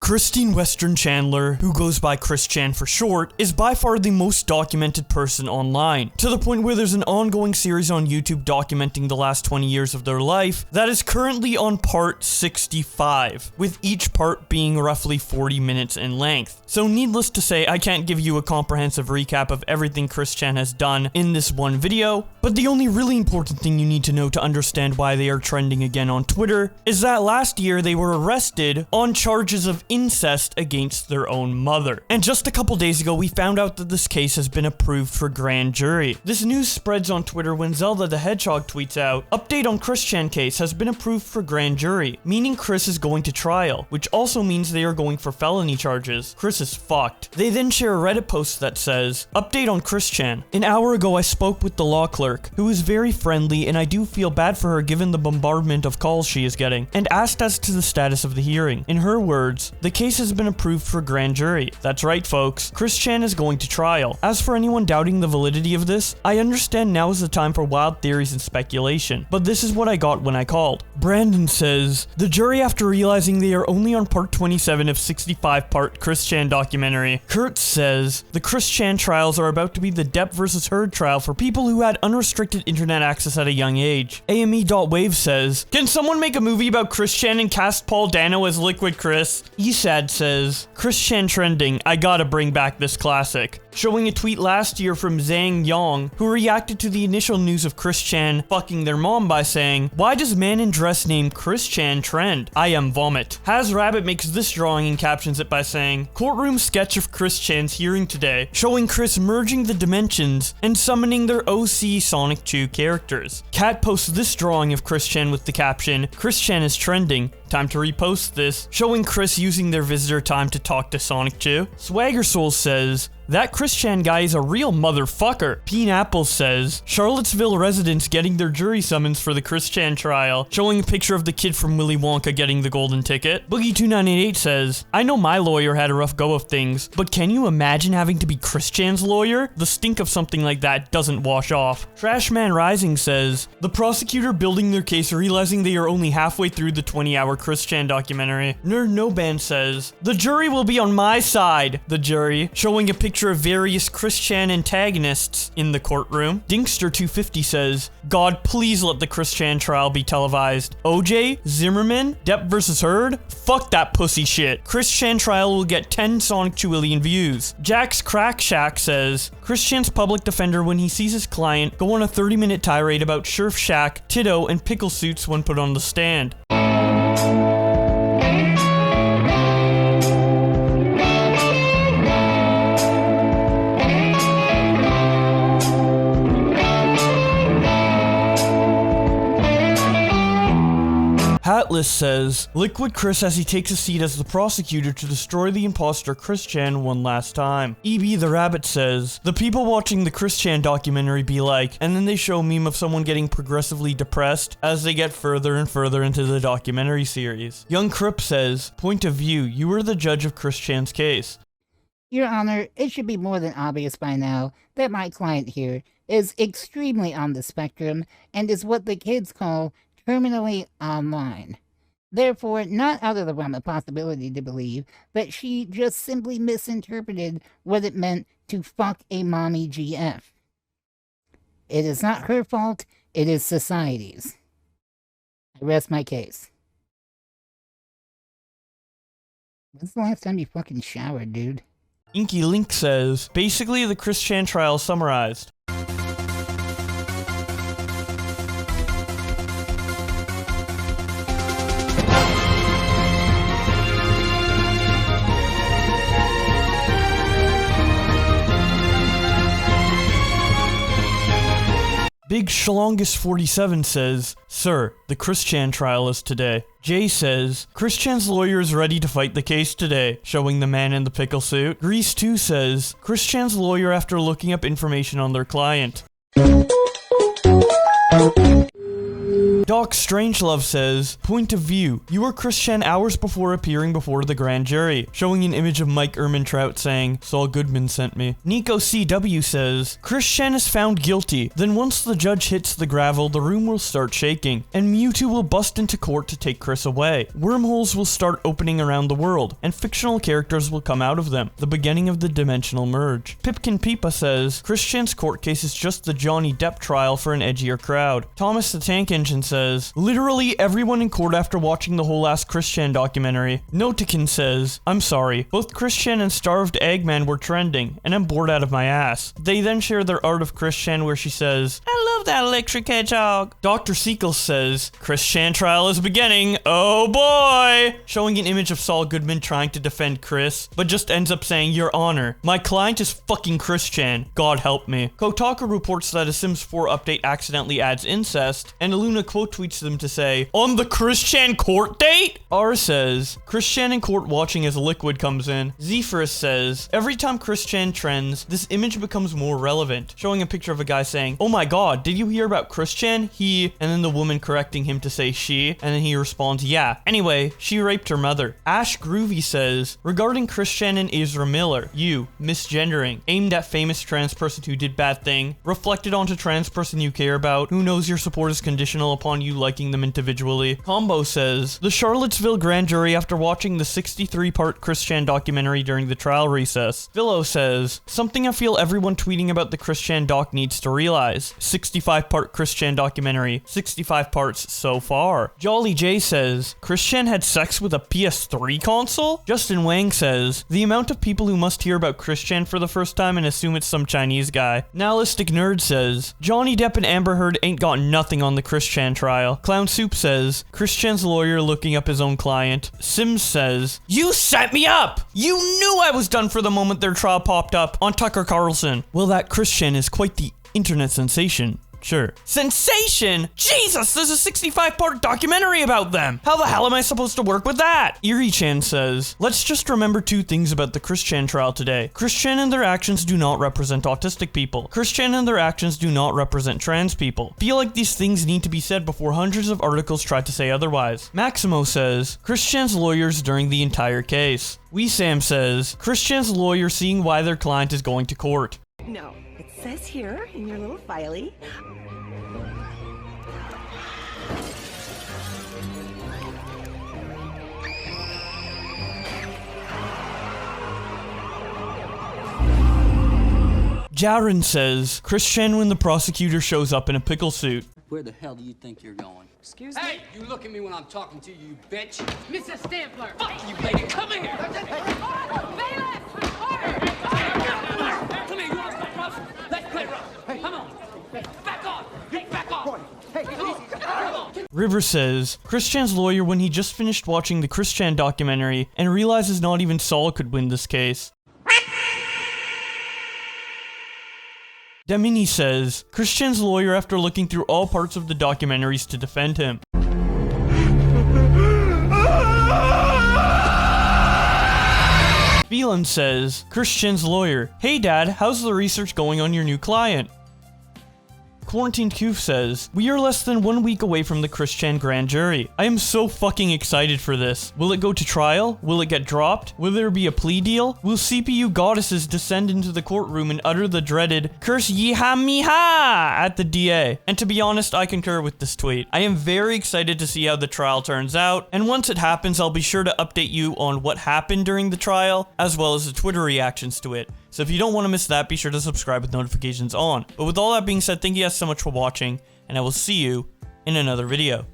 Christine Western Chandler, who goes by Chris Chan for short, is by far the most documented person online, to the point where there's an ongoing series on YouTube documenting the last 20 years of their life that is currently on part 65, with each part being roughly 40 minutes in length. So needless to say, I can't give you a comprehensive recap of everything Chris Chan has done in this one video, but the only really important thing you need to know to understand why they are trending again on Twitter is that last year they were arrested on charges of incest against their own mother. And just a couple days ago, we found out that this case has been approved for grand jury. This news spreads on Twitter when Zelda the Hedgehog tweets out, "Update on Chris Chan case has been approved for grand jury," meaning Chris is going to trial, which also means they are going for felony charges. Chris is fucked. They then share a Reddit post that says, "Update on Chris Chan. An hour ago I spoke with the law clerk, who is very friendly, and I do feel bad for her given the bombardment of calls she is getting, and asked as to the status of the hearing. In her words, the case has been approved for grand jury." That's right, folks. Chris Chan is going to trial. As for anyone doubting the validity of this, I understand now is the time for wild theories and speculation, but this is what I got when I called. Brandon says, "The jury, after realizing they are only on part 27 of 65-part Chris Chan documentary." Kurt says, "The Chris Chan trials are about to be the Depp versus Heard trial for people who had unrestricted internet access at a young age." AME.wave says, "Can someone make a movie about Chris Chan and cast Paul Dano as Liquid Chris?" Esad says, "Chris Chan trending, I gotta bring back this classic." Showing a tweet last year from Zhang Yong, who reacted to the initial news of Chris Chan fucking their mom by saying, "Why does man in dress named Chris Chan trend? I am vomit." Has Rabbit makes this drawing and captions it by saying, "Courtroom sketch of Chris Chan's hearing today, showing Chris merging the dimensions and summoning their OC Sonic 2 characters." Cat posts this drawing of Chris Chan with the caption, "Chris Chan is trending. Time to repost this," showing Chris using their visitor time to talk to Sonic 2. Swagger Soul says, "That Chris Chan guy is a real motherfucker." Peen Apple says, "Charlottesville residents getting their jury summons for the Chris Chan trial," showing a picture of the kid from Willy Wonka getting the golden ticket. Boogie2988 says, "I know my lawyer had a rough go of things, but can you imagine having to be Chris Chan's lawyer? The stink of something like that doesn't wash off." Trashman Rising says, "The prosecutor building their case realizing they are only halfway through the 20-hour Chris Chan documentary." Nerd No Band says, "The jury will be on my side." The jury, showing a picture of various Chris Chan antagonists in the courtroom. Dinkster250 says, "God, please let the Chris Chan trial be televised. OJ, Zimmerman, Depp versus Heard? Fuck that pussy shit. Chris Chan trial will get 10 Sonic 2 million views." Jack's Crack Shack says, "Chris Chan's public defender when he sees his client go on a 30-minute tirade about Surf Shack, Tito, and pickle suits when put on the stand." Hatless says, "Liquid Chris as he takes a seat as the prosecutor to destroy the imposter Chris Chan one last time." EB the Rabbit says, "The people watching the Chris Chan documentary be like," and then they show a meme of someone getting progressively depressed as they get further and further into the documentary series. Young Crip says, "Point of view, you were the judge of Chris Chan's case." Your Honor, it should be more than obvious by now that my client here is extremely on the spectrum and is what the kids call terminally online. Therefore, not out of the realm of possibility to believe that she just simply misinterpreted what it meant to fuck a mommy GF. It is not her fault, it is society's. I rest my case. When's the last time you fucking showered, dude? Inky Link says, "Basically the Chris Chan trial summarized." Big Shlongus47 says, "Sir, the Chris Chan trial is today." Jay says, "Chris Chan's lawyer is ready to fight the case today," showing the man in the pickle suit. Grease2 says, "Chris Chan's lawyer after looking up information on their client." Doc Strangelove says, point of view, you were Chris Chan hours before appearing before the grand jury, showing an image of Mike Ehrmantraut saying, Saul Goodman sent me. Nico CW says, Chris Chan is found guilty, then once the judge hits the gravel, the room will start shaking, and Mewtwo will bust into court to take Chris away. Wormholes will start opening around the world, and fictional characters will come out of them, the beginning of the dimensional merge. Pipkin Peepa says, Chris Chan's court case is just the Johnny Depp trial for an edgier crowd. Thomas the Tank Engine says, literally everyone in court after watching the whole last Chris Chan documentary. Notikin says, I'm sorry, both Chris Chan and Starved Eggman were trending, and I'm bored out of my ass. They then share their art of Chris Chan where she says, I love that electric hedgehog. Dr. Seekles says, Chris Chan trial is beginning, oh boy! Showing an image of Saul Goodman trying to defend Chris, but just ends up saying, Your Honor, my client is fucking Chris Chan, God help me. Kotaku reports that a Sims 4 update accidentally adds incest, and Luna quote tweets them to say, on the Chris Chan court date? R says, Chris Chan in court watching as Liquid comes in. Zephyrus says, every time Chris Chan trends, this image becomes more relevant, showing a picture of a guy saying, oh my god, did you hear about Chris Chan? He, and then the woman correcting him to say she, and then he responds, yeah. Anyway, she raped her mother. Ash Groovy says, regarding Chris Chan and Ezra Miller, you, misgendering, aimed at famous trans person who did bad thing, reflected onto trans person you care about, who knows your support is conditional upon you liking them individually. Combo says, the Charlottesville grand jury after watching the 63-part Chris Chan documentary during the trial recess. Philo says, something I feel everyone tweeting about the Chris Chan doc needs to realize. 65-part Chris Chan documentary, 65 parts so far. Jolly J says, Chris Chan had sex with a PS3 console? Justin Wang says, the amount of people who must hear about Chris Chan for the first time and assume it's some Chinese guy. Nihilistic Nerd says, Johnny Depp and Amber Heard ain't got nothing on the Chris Chan trial. Clown Soup says, Chris Chan's lawyer looking up his own client. Sims says, you set me up! You knew I was done for the moment their trial popped up on Tucker Carlson. Well, that Chris Chan is quite the internet sensation. Sure. Sensation? Jesus, there's a 65-part documentary about them. How the hell am I supposed to work with that? Erie Chan says, let's just remember two things about the Chris Chan trial today. Chris Chan and their actions do not represent autistic people. Chris Chan and their actions do not represent trans people. Feel like these things need to be said before hundreds of articles try to say otherwise. Maximo says, Chris Chan's lawyers during the entire case. Sam says, Chris Chan's lawyer seeing why their client is going to court. No, it says here in your little filey. Jaren says, Chris Chan when the prosecutor shows up in a pickle suit. Where the hell do you think you're going? Excuse me? Hey, you look at me when I'm talking to you, you bitch. Mr. Stampler! Fuck you, lady. Come here. Bailiff! Order! Come here, you want to play rough? Let's play rough. Hey, come on. Back off. Hey, back off. Hey, come on. River says, Chris Chan's lawyer when he just finished watching the Chris Chan documentary and realizes not even Saul could win this case. Demini says, Chris Chan's lawyer after looking through all parts of the documentaries to defend him. Phelan says, Chris Chan's lawyer, hey dad, how's the research going on your new client? Quarantined Koof says, we are less than 1 week away from the Chris Chan grand jury. I am so fucking excited for this. Will it go to trial? Will it get dropped? Will there be a plea deal? Will CPU goddesses descend into the courtroom and utter the dreaded curse yeehaw meehaw at the DA? And to be honest, I concur with this tweet. I am very excited to see how the trial turns out, and once it happens, I'll be sure to update you on what happened during the trial, as well as the Twitter reactions to it. So if you don't want to miss that, be sure to subscribe with notifications on. But with all that being said, thank you guys so much for watching, and I will see you in another video.